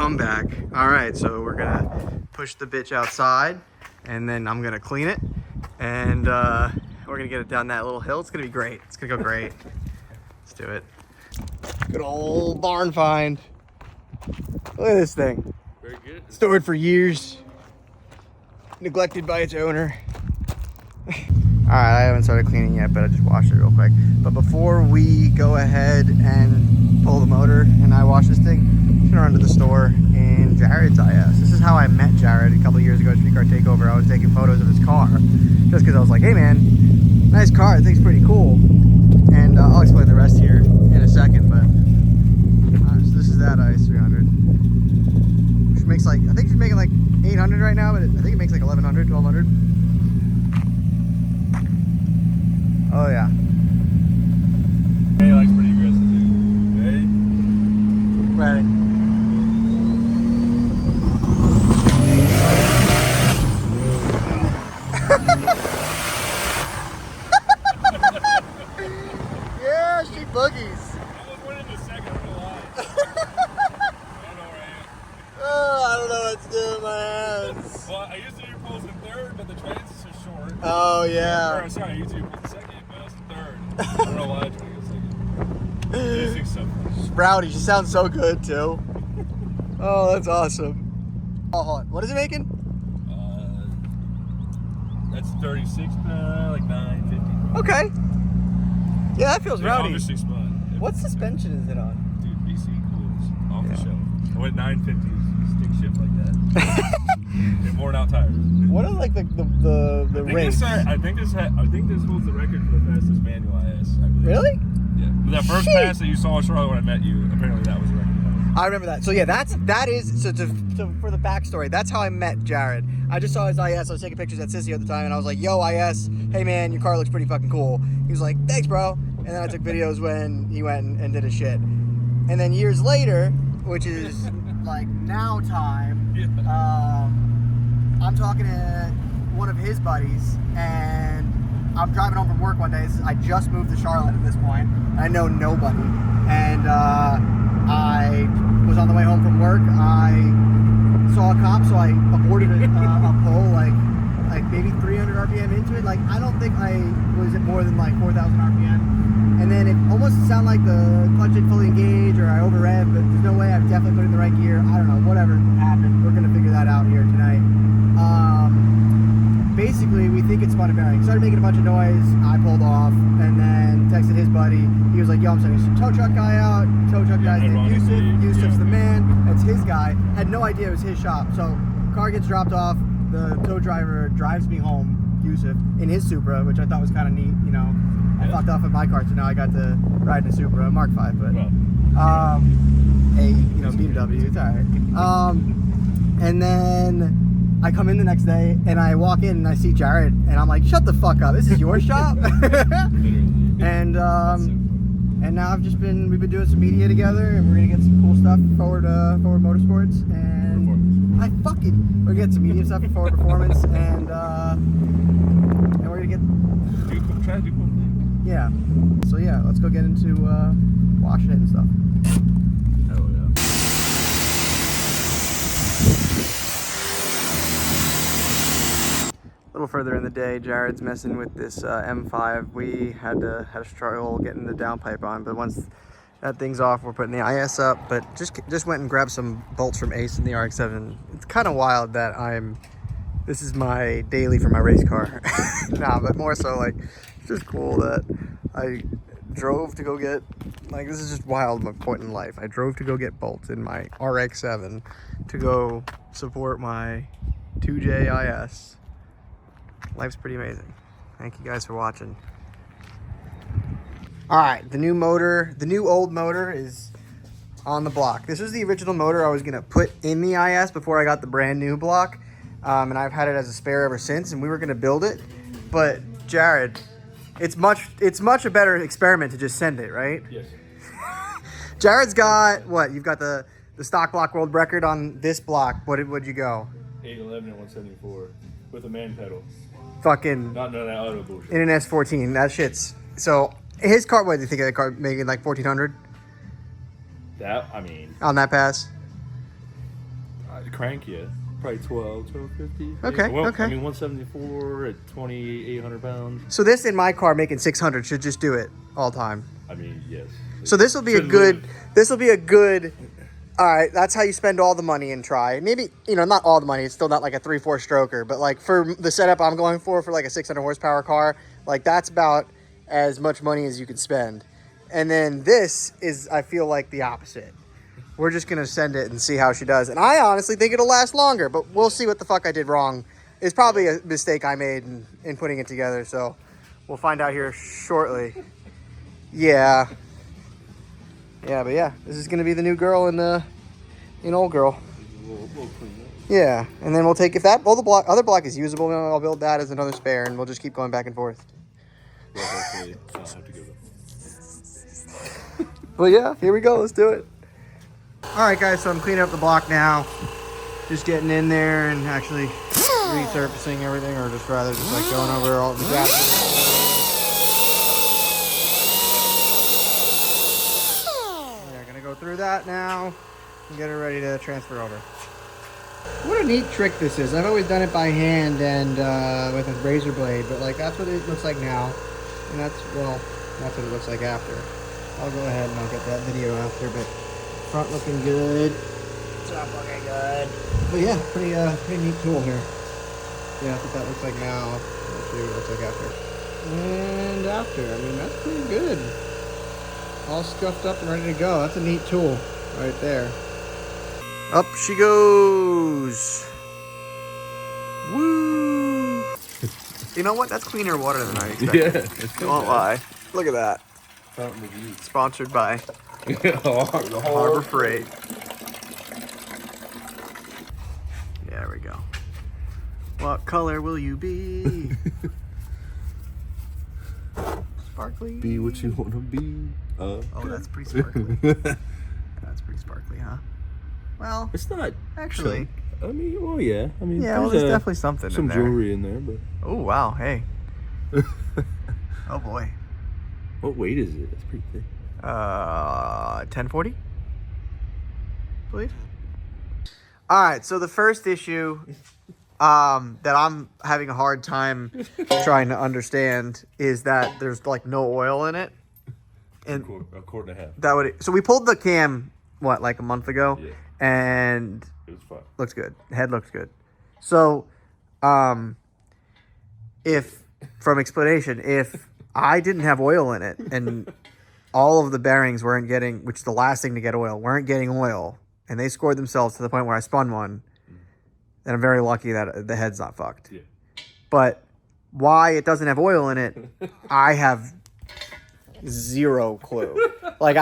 comeback. All right, so we're gonna push the bitch outside, and then I'm gonna clean it, and we're gonna get it down that little hill. It's gonna be great. It's gonna go great. Let's do it. Good old barn find. Look at this thing. Very good. Stored for years. Neglected by its owner. Alright, I haven't started cleaning yet, but I just washed it real quick. But before we go ahead and pull the motor and I wash this thing, I'm gonna run to the store in Jared's IS. This is how I met Jared a couple years ago at Street Car Takeover. I was taking photos of his car just because I was like, hey man, nice car, I think it's pretty cool. And I'll explain the rest here in a second, but so this is that IS300. Which makes like, I think she's making like 800 right now, but I think it makes like 1100, 1200. Oh yeah. He likes pretty aggressive too. Ready? Ready. Yeah, she boogies. I was winning the second, I'm gonna lie. I don't know where I am. Oh, I don't know what to do with my hands. Well, I used to do pulls in third, but the transients are short. Oh yeah. Or, sorry, I used to do pulls in second, but I was in third. I don't know why I tried to go second. This thing's so fun. Sprouty, she sounds so good too. Oh, that's awesome. Oh, hold on. What is it making? That's 36, like 950. Okay. Yeah, that feels rowdy. Obviously spun. What suspension is it on? Dude, BC cools off the shelf. I went 950s, stick shift like that. And worn out tires. What are like the rings? I think this holds the record for the fastest manual IS. I believe. Really? Yeah. But that first pass that you saw in Charlotte when I met you, apparently that was the record. I remember that. So yeah, that is so for the backstory. That's how I met Jared. I just saw his IS. I was taking pictures at Sissy at the time, and I was like, "Yo, IS, hey man, your car looks pretty fucking cool." He was like, "Thanks, bro." And then I took videos when he went and did his shit. And then years later, which is like now time, I'm talking to one of his buddies, and I'm driving home from work one day. I just moved to Charlotte at this point. I know nobody, and I was on the way home from work. I saw a cop, so I aborted a pull like maybe 300 RPM into it. Like I don't think I was at more than like 4,000 RPM. And then it almost sounded like the clutch didn't fully engage or I over-rev, but there's no way I've definitely put it in the right gear. I don't know, whatever happened. We're gonna figure that out here tonight. Basically, we think it's spun a bearing. Started making a bunch of noise. I pulled off and then texted his buddy. He was like, yo, I'm sending a tow truck guy out. Tow truck guy's named Yusuf. Yusuf's the man. That's his guy. Had no idea it was his shop. So car gets dropped off. The tow driver drives me home, Yusuf, in his Supra, which I thought was kind of neat. You know, I fucked off with my car, so now I got to ride in a Supra, Mark V. But BMW. It's all right. And then I come in the next day and I walk in and I see Jared and I'm like, shut the fuck up, this is your shop? And now we've been doing some media together and we're gonna get some cool stuff for Forward Motorsports and we're gonna get some media stuff for Forward Performance and we're gonna get Try to do cool things. Yeah. So yeah, let's go get into washing it and stuff. Hell yeah. A little further in the day, Jared's messing with this M5. We had a struggle getting the downpipe on, but once that thing's off, we're putting the IS up. But just went and grabbed some bolts from Ace in the RX-7. It's kind of wild that this is my daily for my race car. Nah, but more so like it's just cool that I drove to go get, like, this is just wild, my point in life. I drove to go get bolts in my RX-7 to go support my 2J IS. Life's pretty amazing. Thank you guys for watching. All right, the new old motor is on the block. This was the original motor I was gonna put in the IS before I got the brand new block. And I've had it as a spare ever since, and we were gonna build it. But Jared, it's much a better experiment to just send it, right? Yes. Jared's got, what, you've got the stock block world record on this block. What'd you go? 811 and 174 with a man pedal. Fucking Not none of that auto bullshit. in an S14. That shit's so. His car. What do you think of the car? Making like 1400 That, I mean, on that pass. crank, yeah. Probably 1250. Okay, Well, okay. I mean, 174 at 2,800 pounds. So this in my car making 600 should just do it all time. I mean, yes. So this will be a good. This will be a good. All right, that's how you spend all the money and try. Maybe, you know, not all the money. It's still not like a 3/4 stroker, but like for the setup I'm going for like a 600 horsepower car, like that's about as much money as you can spend. And then this is, I feel like, the opposite. We're just gonna send it and see how she does. And I honestly think it'll last longer, but we'll see what the fuck I did wrong. It's probably a mistake I made in putting it together. So we'll find out here shortly. Yeah. Yeah, but yeah, this is gonna be the new girl and an old girl. We'll clean it. Yeah, and then we'll take, if that other block is usable, then I'll build that as another spare, and we'll just keep going back and forth. Well, hopefully I don't have to go. But yeah, here we go. Let's do it. All right, guys. So I'm cleaning up the block now, just getting in there and actually resurfacing everything, or just rather just like going over all the gaps. Go through that now and get her ready to transfer over. What a neat trick this is. I've always done it by hand and with a razor blade, but like that's what it looks like now, and that's what it looks like after. I'll go ahead and I'll get that video after, but front looking good, top looking good. But yeah, pretty neat tool here. Yeah, that's what that looks like now. Let's see what it looks like after. And after, I mean, that's pretty good. All scuffed up and ready to go. That's a neat tool right there. Up she goes. Woo! You know what? That's cleaner water than I expected. Yeah. Don't lie. Look at that. Fountain of youth. Sponsored by The Harbor Freight. There we go. What color will you be? Sparkly. Be what you want to be. Oh, that's pretty sparkly. That's pretty sparkly, huh? Well, It's not actually. I mean, well, yeah. I mean, Yeah, well, there's definitely something in some there. jewelry in there, but. Oh, wow. Hey. Oh, boy. What weight is it? It's pretty thick. 1040? I believe. All right, so the first issue that I'm having a hard time trying to understand is that there's like no oil in it. And A quart and a half. that would, so we pulled the cam, what, like a month ago? Yeah. And It was fun. looks good. Head looks good. So, if, from explanation, if I didn't have oil in it and all of the bearings weren't getting, which is the last thing to get oil, weren't getting oil, and they scored themselves to the point where I spun one, then I'm very lucky that the head's not fucked. Yeah. But why it doesn't have oil in it, I have zero clue. Like,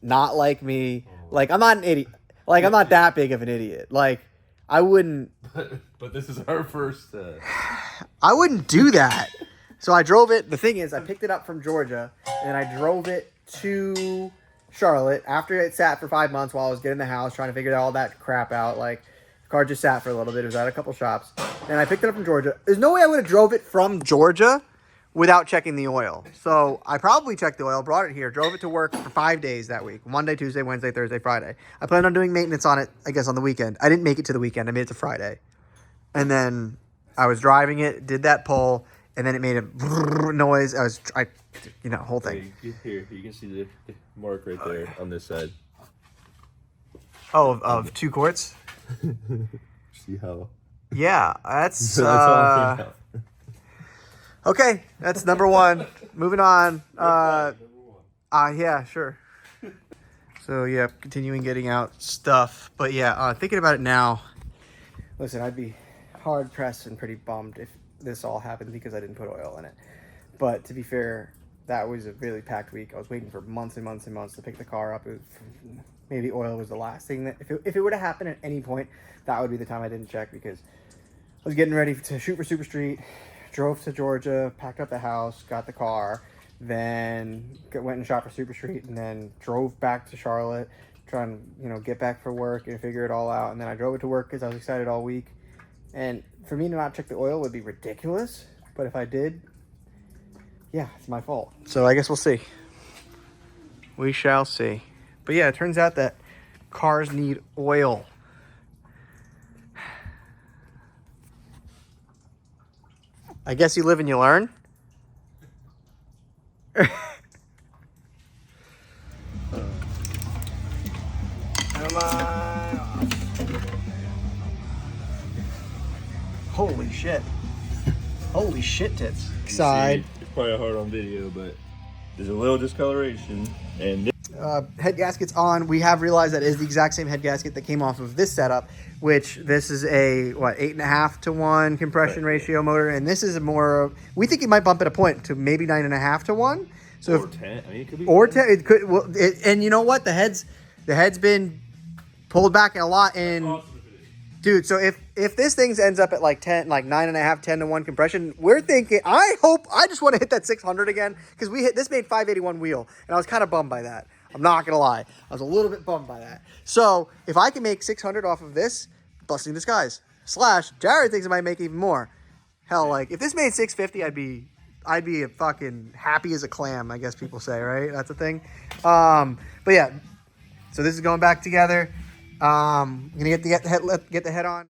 not like me. Like, I'm not an idiot. Like, I'm not that big of an idiot. Like, I wouldn't. But this is our first. I wouldn't do that. So I drove it. The thing is, I picked it up from Georgia, and I drove it to Charlotte after it sat for 5 months while I was getting the house, trying to figure all that crap out. Like, the car just sat for a little bit. It was at a couple shops. And I picked it up from Georgia. There's no way I would have drove it from Georgia without checking the oil. So I probably checked the oil, brought it here, drove it to work for 5 days that week. Monday, Tuesday, Wednesday, Thursday, Friday. I planned on doing maintenance on it, I guess, on the weekend. I didn't make it to the weekend. I made it to Friday. And then I was driving it, did that pull, and then it made a noise. Whole thing. Here, you can see the mark right there on this side. Oh, of 2 quarts? See how? Yeah, that's That's all came out. okay. That's number 1. Moving on. Yeah, sure. So yeah, continuing getting out stuff, but yeah, thinking about it now. Listen, I'd be hard pressed and pretty bummed if this all happened because I didn't put oil in it. But to be fair, that was a really packed week. I was waiting for months and months and months to pick the car up. Maybe oil was the last thing that, if it would have happened at any point, that would be the time I didn't check, because I was getting ready to shoot for Super Street, drove to Georgia, packed up the house, got the car, then went and shot for Super Street, and then drove back to Charlotte, trying to get back for work and figure it all out. And then I drove it to work because I was excited all week. And for me to not check the oil would be ridiculous, but if I did, yeah, it's my fault. So I guess we'll see. We shall see. But yeah, it turns out that cars need oil. I guess you live and you learn. Come on. Holy shit. Holy shit tits. Side. It's probably hard on video, but there's a little discoloration. And Head gasket's on. We have realized that is the exact same head gasket that came off of this setup, which this is a, 8.5 to 1 compression ratio motor. And this is a more, we think it might bump at a point to maybe 9.5 to 1. So or 10. I mean, it could be. Or 10. It could, well, and you know what? The head's been pulled back a lot. And Awesome if it is. dude, so if this thing ends up at like 10, like 9.5, 10 to 1 compression, we're thinking, I just want to hit that 600 again, because this made 581 wheel, and I was kind of bummed by that. I'm not going to lie. I was a little bit bummed by that. So if I can make 600 off of this, blessing in disguise. / Jared thinks it might make even more. Hell, like if this made 650, I'd be a fucking happy as a clam, I guess people say, right? That's a thing. But yeah, so this is going back together. I'm gonna get the head on.